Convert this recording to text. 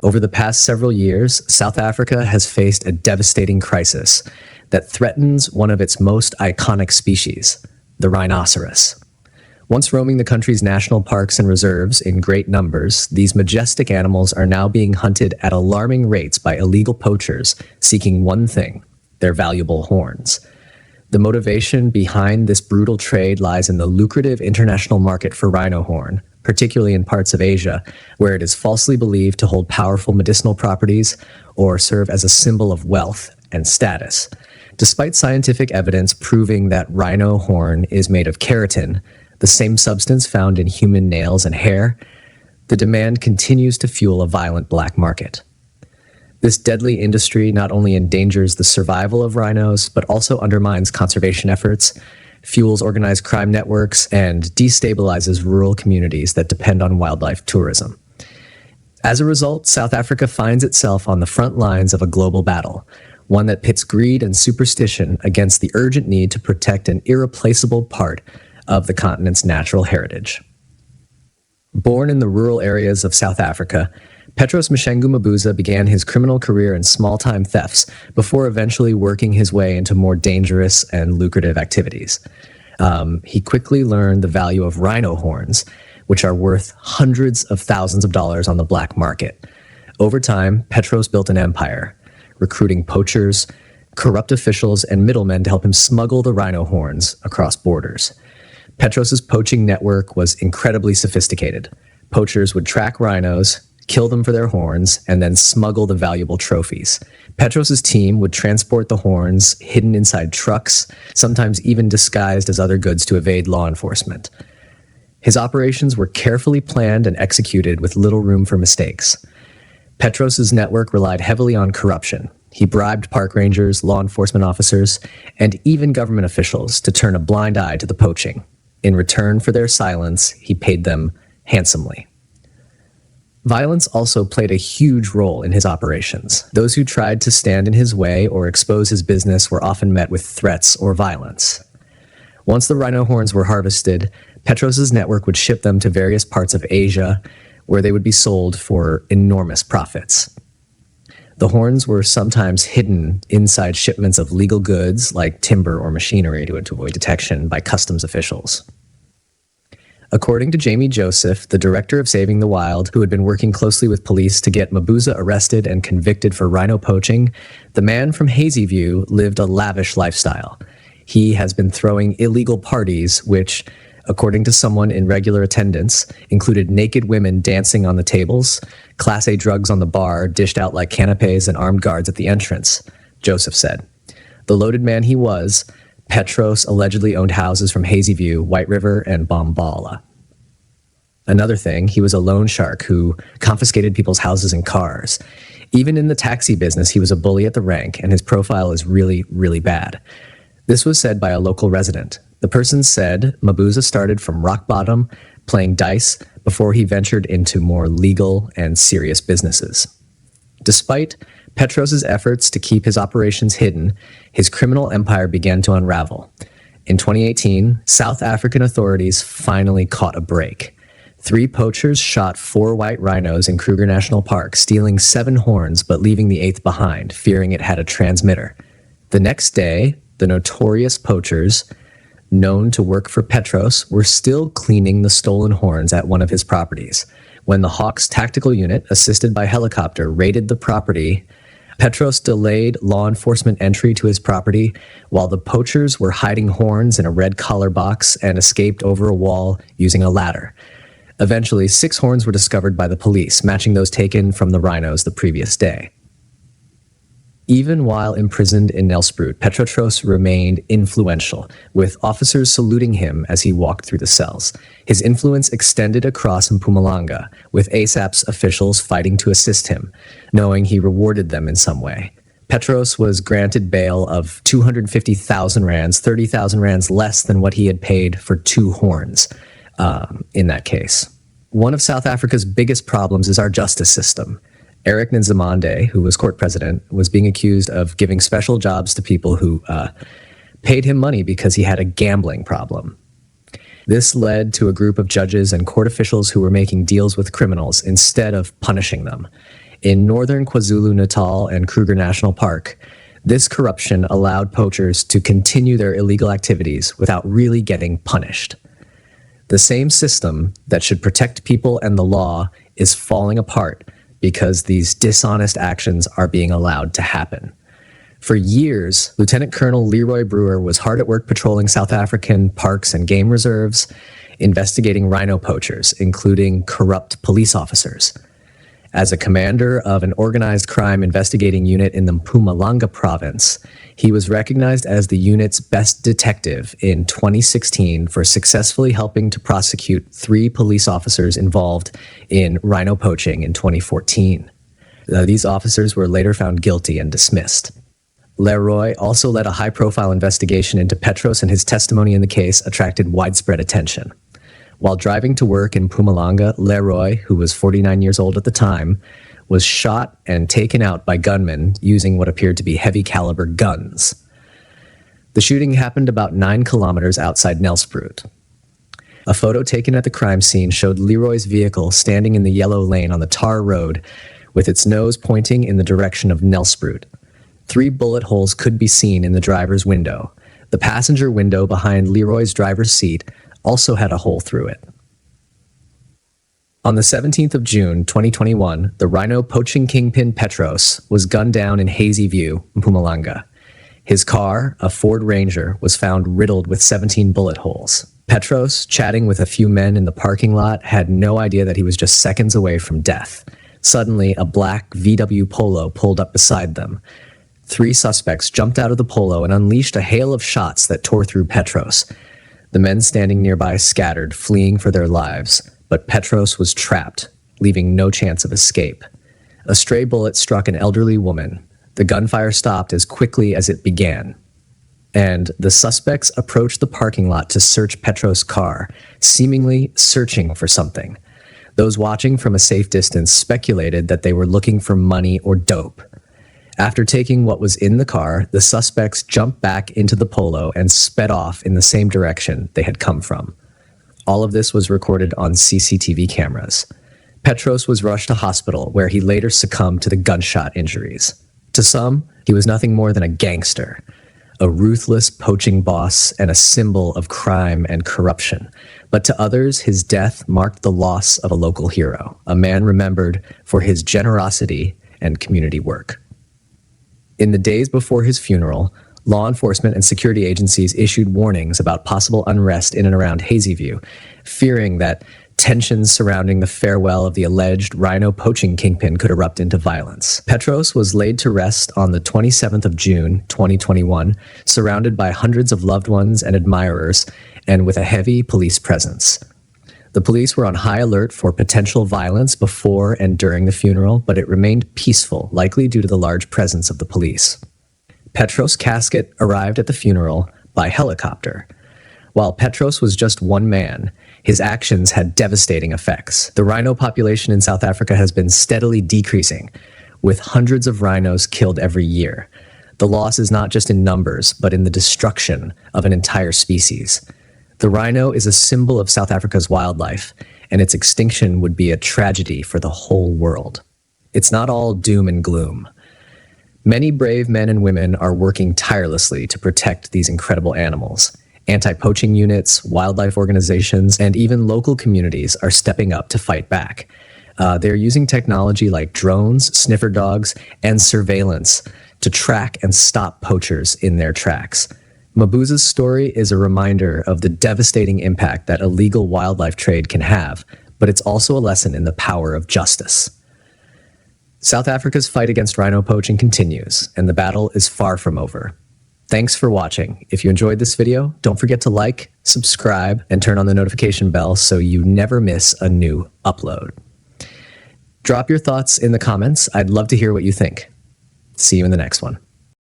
Over the past several years, South Africa has faced a devastating crisis that threatens one of its most iconic species, the rhinoceros. Once roaming the country's national parks and reserves in great numbers, these majestic animals are now being hunted at alarming rates by illegal poachers seeking one thing: their valuable horns. The motivation behind this brutal trade lies in the lucrative international market for rhino horn, particularly in parts of Asia, where it is falsely believed to hold powerful medicinal properties or serve as a symbol of wealth and status. Despite scientific evidence proving that rhino horn is made of keratin, the same substance found in human nails and hair, the demand continues to fuel a violent black market. This deadly industry not only endangers the survival of rhinos, but also undermines conservation efforts, fuels organized crime networks, and destabilizes rural communities that depend on wildlife tourism. As a result, South Africa finds itself on the front lines of a global battle, one that pits greed and superstition against the urgent need to protect an irreplaceable part of the continent's natural heritage. Born in the rural areas of South Africa, Petros Mshengu Mabuza began his criminal career in small-time thefts before eventually working his way into more dangerous and lucrative activities. He quickly learned the value of rhino horns, which are worth hundreds of thousands of dollars on the black market. Over time, Petros built an empire, recruiting poachers, corrupt officials, and middlemen to help him smuggle the rhino horns across borders. Petros's poaching network was incredibly sophisticated. Poachers would track rhinos, kill them for their horns, and then smuggle the valuable trophies. Petros's team would transport the horns hidden inside trucks, sometimes even disguised as other goods to evade law enforcement. His operations were carefully planned and executed with little room for mistakes. Petros's network relied heavily on corruption. He bribed park rangers, law enforcement officers, and even government officials to turn a blind eye to the poaching. In return for their silence, he paid them handsomely. Violence also played a huge role in his operations. Those who tried to stand in his way or expose his business were often met with threats or violence. Once the rhino horns were harvested, Petros's network would ship them to various parts of Asia, where they would be sold for enormous profits. The horns were sometimes hidden inside shipments of legal goods like timber or machinery to avoid detection by customs officials. According to Jamie Joseph, the director of Saving the Wild, who had been working closely with police to get Mabuza arrested and convicted for rhino poaching, the man from Hazyview lived a lavish lifestyle. He has been throwing illegal parties, which, according to someone in regular attendance, included naked women dancing on the tables, Class A drugs on the bar dished out like canapes, and armed guards at the entrance, Joseph said. The loaded man he was, Petros allegedly owned houses from Hazyview, White River, and Bombala. Another thing, he was a loan shark who confiscated people's houses and cars. Even in the taxi business, he was a bully at the rank, and his profile is really, really bad. This was said by a local resident. The person said Mabuza started from rock bottom, playing dice, before he ventured into more legal and serious businesses. Despite Petros's efforts to keep his operations hidden, his criminal empire began to unravel. In 2018, South African authorities finally caught a break. 3 poachers shot 4 white rhinos in Kruger National Park, stealing 7 horns but leaving the 8th behind, fearing it had a transmitter. The next day, the notorious poachers, known to work for Petros, were still cleaning the stolen horns at one of his properties. When the Hawks tactical unit, assisted by helicopter, raided the property, Petros delayed law enforcement entry to his property while the poachers were hiding horns in a red collar box and escaped over a wall using a ladder. Eventually, 6 horns were discovered by the police, matching those taken from the rhinos the previous day. Even while imprisoned in Nelspruit, Petros remained influential, with officers saluting him as he walked through the cells. His influence extended across Mpumalanga, with ASAP's officials fighting to assist him, knowing he rewarded them in some way. Petros was granted bail of 250,000 rands, 30,000 rands less than what he had paid for 2 horns in that case. One of South Africa's biggest problems is our justice system. Eric Nzimande, who was court president, was being accused of giving special jobs to people who paid him money because he had a gambling problem. This led to a group of judges and court officials who were making deals with criminals instead of punishing them. In northern KwaZulu-Natal and Kruger National Park, this corruption allowed poachers to continue their illegal activities without really getting punished. The same system that should protect people and the law is falling apart because these dishonest actions are being allowed to happen. For years, Lieutenant Colonel Leroy Brewer was hard at work patrolling South African parks and game reserves, investigating rhino poachers, including corrupt police officers. As a commander of an organized crime investigating unit in the Mpumalanga province, he was recognized as the unit's best detective in 2016 for successfully helping to prosecute 3 police officers involved in rhino poaching in 2014. These officers were later found guilty and dismissed. Leroy also led a high-profile investigation into Petros, and his testimony in the case attracted widespread attention. While driving to work in Mpumalanga, Leroy, who was 49 years old at the time, was shot and taken out by gunmen using what appeared to be heavy-caliber guns. The shooting happened about 9 kilometers outside Nelspruit. A photo taken at the crime scene showed Leroy's vehicle standing in the yellow lane on the tar road with its nose pointing in the direction of Nelspruit. 3 bullet holes could be seen in the driver's window. The passenger window behind Leroy's driver's seat also had a hole through it. On the 17th of June, 2021, the rhino poaching kingpin Petros was gunned down in Hazy View, Mpumalanga. His car, a Ford Ranger, was found riddled with 17 bullet holes. Petros, chatting with a few men in the parking lot, had no idea that he was just seconds away from death. Suddenly, a black VW Polo pulled up beside them. 3 suspects jumped out of the Polo and unleashed a hail of shots that tore through Petros. The men standing nearby scattered, fleeing for their lives, but Petros was trapped, leaving no chance of escape. A stray bullet struck an elderly woman. The gunfire stopped as quickly as it began, and the suspects approached the parking lot to search Petros' car, seemingly searching for something. Those watching from a safe distance speculated that they were looking for money or dope. After taking what was in the car, the suspects jumped back into the Polo and sped off in the same direction they had come from. All of this was recorded on CCTV cameras. Petros was rushed to hospital, where he later succumbed to the gunshot injuries. To some, he was nothing more than a gangster, a ruthless poaching boss and a symbol of crime and corruption. But to others, his death marked the loss of a local hero, a man remembered for his generosity and community work. In the days before his funeral, law enforcement and security agencies issued warnings about possible unrest in and around Hazy View, fearing that tensions surrounding the farewell of the alleged rhino poaching kingpin could erupt into violence. Petros was laid to rest on the 27th of June, 2021, surrounded by hundreds of loved ones and admirers, and with a heavy police presence. The police were on high alert for potential violence before and during the funeral, but it remained peaceful, likely due to the large presence of the police. Petros' casket arrived at the funeral by helicopter. While Petros was just one man, his actions had devastating effects. The rhino population in South Africa has been steadily decreasing, with hundreds of rhinos killed every year. The loss is not just in numbers, but in the destruction of an entire species. The rhino is a symbol of South Africa's wildlife, and its extinction would be a tragedy for the whole world. It's not all doom and gloom. Many brave men and women are working tirelessly to protect these incredible animals. Anti-poaching units, wildlife organizations, and even local communities are stepping up to fight back. They're using technology like drones, sniffer dogs, and surveillance to track and stop poachers in their tracks. Mabuza's story is a reminder of the devastating impact that illegal wildlife trade can have, but it's also a lesson in the power of justice. South Africa's fight against rhino poaching continues, and the battle is far from over. Thanks for watching. If you enjoyed this video, don't forget to like, subscribe, and turn on the notification bell so you never miss a new upload. Drop your thoughts in the comments. I'd love to hear what you think. See you in the next one.